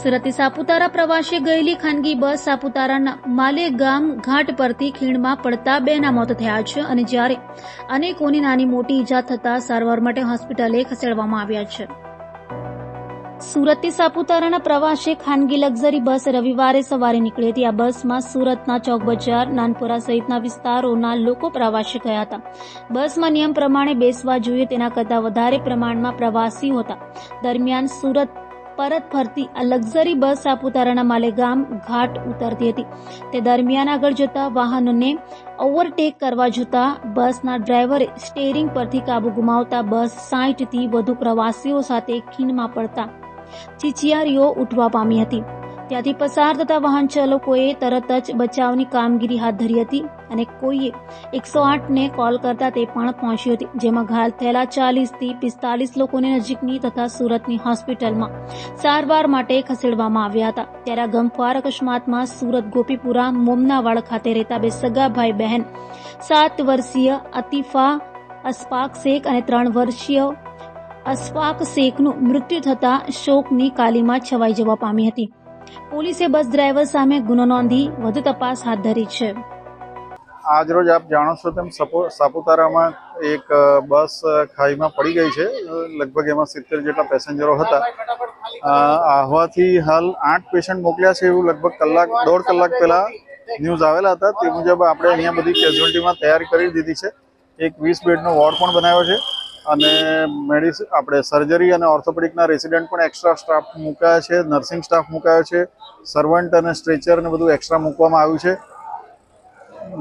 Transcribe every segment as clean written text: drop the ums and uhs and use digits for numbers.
સુરતથી સાપુતારા પ્રવાસે ગયેલી ખાનગી બસ સાપુતારાના માલેગામ ઘાટ પરથી ખીણમાં પડતા બેના મોત થયા છે અને જ્યારે અનેકોની નાની મોટી ઈજા થતા સારવાર માટે હોસ્પિટલે ખસેડવામાં આવ્યા છે. સુરતથી સાપુતારાના પ્રવાસે ખાનગી લક્ઝરી બસ રવિવારે સવારે નીકળી હતી. આ બસમાં સુરતના ચોક બજાર, નાનપુરા સહિતના વિસ્તારોના લોકો પ્રવાસે ગયા હતા. બસમાં નિયમ પ્રમાણે બેસવા જોઈએ તેના કરતાં વધારે પ્રમાણમાં પ્રવાસીઓ હતા. દરમિયાન સુરત પરત ફરતી આ લક્ઝરી બસ સાપુતારાના માલેગામ ઘાટ ઉતરતી હતી. તે દરમિયાન આગળ જતા વાહનને ઓવરટેક કરવા જતા બસના ડ્રાઈવરે સ્ટીયરિંગ પરથી કાબુ ગુમાવતા બસ 60થી વધુ પ્રવાસીઓ સાથે ખીણમાં પડતા ચીચિયારીઓ ઉઠવા પામી હતી. ત્યાંથી પસાર થતા વાહન ચાલકોએ તરત જ બચાવની કામગીરી હાથ ધરી હતી અને કોઈએ 108ને કોલ કરતા તે પણ પહોંચી હતી, જેમાં ઘાયલ થયેલા 40થી 45 લોકોને નજીકની તથા સુરતની હોસ્પિટલમાં સારવાર માટે ખસેડવામાં આવ્યા હતા. ત્યારે આ ગમખ્વાર અકસ્માતમાં સુરત ગોપીપુરા મોમનાવાડ ખાતે રહેતા બે સગા ભાઈ બહેન 7 વર્ષીય અતીફા અશફાક શેખ અને 3 વર્ષીય અશફાક શેખનું મૃત્યુ થતા શોકની કાલીમાં છવાઈ જવા પામી હતી. પોલીસે બસ ડ્રાઈવર સામે ગુનો નોંધી વધુ તપાસ હાથ ધરી છે. આજ રોજ આપ જાણો છો તેમ સાપુતારામાં એક બસ ખાઈમાં પડી ગઈ છે. લગભગ એમાં 70 જેટલા પેસેન્જરો હતા. આહવાથી હાલ 8 પેશન્ટ મોકલ્યા છે એવું લગભગ દોઢ કલાક પહેલા ન્યૂઝ આવેલા હતા. તે મુજબ આપણે અહીંયા બધી કેઝ્યુઅલ્ટીમાં તૈયારી કરી દીધી છે. એક 20 બેડનો વોર્ડ પણ બનાવ્યો છે અને આપણે સર્જરી અને ઓર્થોપેડિકના રેસિડેન્ટ પણ એક્સ્ટ્રા સ્ટાફ મુકાયા છે, નર્સિંગ સ્ટાફ મુકાયો છે, સર્વન્ટ અને સ્ટ્રેચર ને બધું એક્સ્ટ્રા મૂકવામાં આવ્યું છે.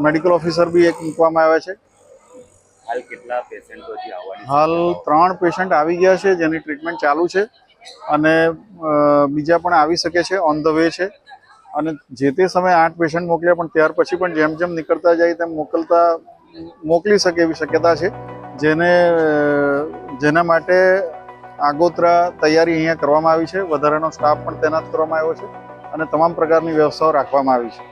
મેડિકલ ઓફિસર બી એક મૂકવામાં આવ્યા છે. હાલ કેટલા પેશન્ટો છે આવવાની? હાલ 3 પેશન્ટ આવી ગયા છે જેની ટ્રીટમેન્ટ ચાલુ છે અને બીજા પણ આવી શકે છે, ઓન ધ વે છે. અને જે તે સમયે 8 પેશન્ટ મોકલ્યા પણ ત્યાર પછી પણ જેમ જેમ નીકળતા જાય તેમ મોકલી શકે એવી શક્યતા છે, જેના માટે આગોતરા તૈયારી અહીંયા કરવામાં આવી છે. વધારાનો સ્ટાફ પણ તૈનાત કરવામાં આવ્યો છે અને તમામ પ્રકારની વ્યવસ્થાઓ રાખવામાં આવી છે.